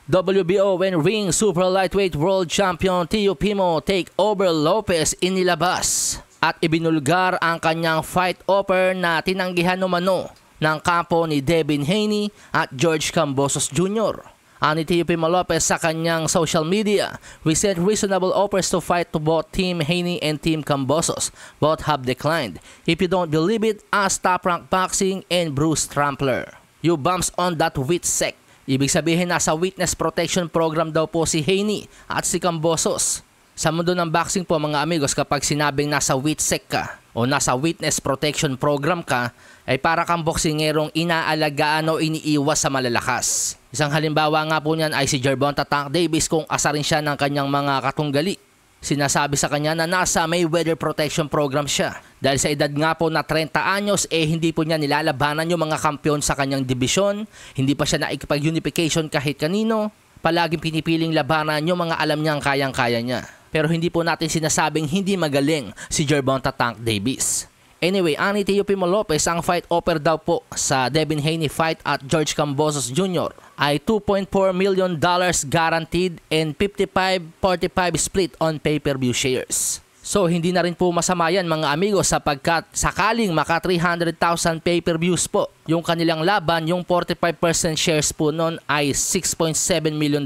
WBO and Ring Super Lightweight World Champion Teofimo take over Lopez inilabas at ibinulgar ang kanyang fight offer na tinanggihan umano ng kampo ni Devin Haney at George Kambosos Jr. Ani Teofimo Lopez sa kanyang social media, "We sent reasonable offers to fight to both Team Haney and Team Kambosos. Both have declined. If you don't believe it, ask Top Rank Boxing and Bruce Trampler. You bumps on that wheat sec." Ibig sabihin nasa witness protection program daw po si Haney at si Kambosos. Sa mundo ng boxing po mga amigos, kapag sinabing nasa WITSEC ka o nasa Witness Protection Program ka, ay para kang boksingerong inaalagaan o iniiwas sa malalakas. Isang halimbawa nga po niyan ay si Gervonta Tank Davis kung asarin siya ng kanyang mga katunggali. Sinasabi sa kanya na nasa Mayweather Protection Program siya. Dahil sa edad nga po na 30 anyos, hindi po niya nilalabanan yung mga kampiyon sa kanyang dibisyon. Hindi pa siya naikipag-unification kahit kanino. Palaging pinipiling labanan yung mga alam niyang kayang-kaya niya. Pero hindi po natin sinasabing hindi magaling si Gervonta Tank Davis. Anyway, ani Teofimo Lopez, ang fight offer daw po sa Devin Haney fight at George Kambosos Jr. ay $2.4 million guaranteed and 55-45 split on pay-per-view shares. So hindi na rin po masama yan mga amigos, sapagkat sakaling maka 300,000 pay-per-views po yung kanilang laban, yung 45% shares po nun ay $6.7 million.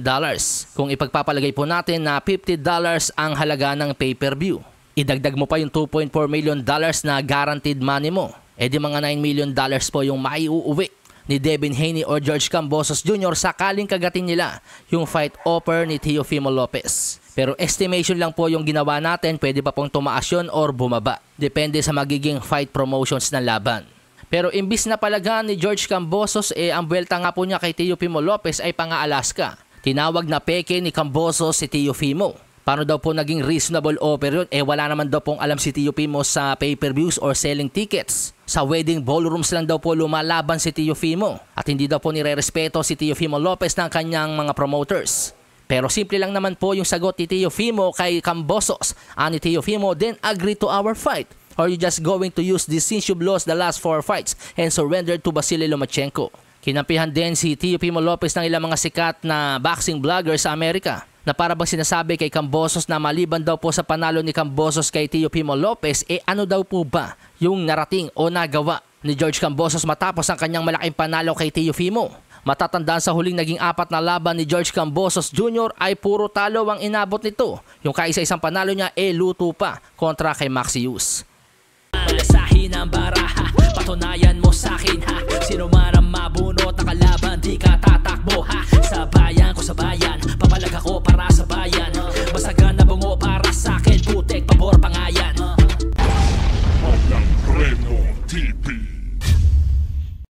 Kung ipagpapalagay po natin na $50 ang halaga ng pay-per-view, idagdag mo pa yung $2.4 million na guaranteed money mo, di mga $9 million po yung maiuuwi ni Devin Haney or George Kambosos Jr. sakaling kagatin nila yung fight offer ni Teofimo Lopez. Pero estimation lang po yung ginawa natin, pwede pa pong tumaas yun or bumaba. Depende sa magiging fight promotions ng laban. Pero imbis na palagaan ni George Kambosos, ang buwelta nga po niya kay Teofimo Lopez ay pang-Alaska. Tinawag na peke ni Kambosos si Teofimo. Paano daw po naging reasonable offer yun? Wala naman daw pong alam si Teofimo sa pay-per-views or selling tickets. Sa wedding ballrooms lang daw po lumalaban si Teofimo. At hindi daw po nire-respeto si Teofimo Lopez ng kanyang mga promoters. Pero simple lang naman po yung sagot ni Teofimo kay Kambosos. Ani Teofimo, "Then agree to our fight. Or you just going to use this since you've lost the last 4 fights and surrendered to Vasily Lomachenko?" Kinampihan din si Teofimo Lopez ng ilang mga sikat na boxing vlogger sa Amerika na para bang sinasabi kay Kambosos na maliban daw po sa panalo ni Kambosos kay Teofimo Lopez, ano daw po ba yung narating o nagawa ni George Kambosos matapos ang kanyang malaking panalo kay Teofimo? Matatandaan sa huling naging 4 na laban ni George Kambosos Jr. ay puro talo ang inabot nito. Yung kaisa-isang panalo niya luto pa kontra kay Maxi Hughes. Malasahin ang baraha, patunayan mo sa'kin ha. Sino man ang mabunot na kalaban, di ka tatakbo ha. Sa bayan ko sa bayan.